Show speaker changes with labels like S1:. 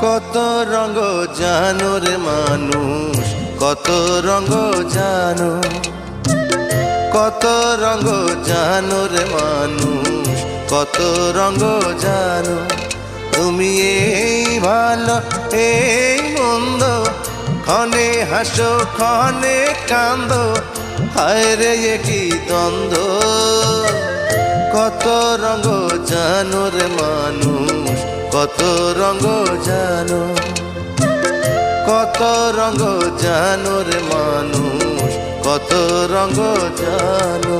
S1: কত রঙ জানো রে মানুষ, কত রঙ জানো, কত রঙ জানো রে মানুষ, কত রঙ জানো। তুমি এই ভালো এই মন্দ, ক্ষণে হাসো ক্ষণে কান্দো, হায় রে কি দ্বন্দ্ব। কত রঙ জানো রে মানুষ, কত রঙ জানো, কত রঙ জানো রে মানুষ, কত রঙ জানো।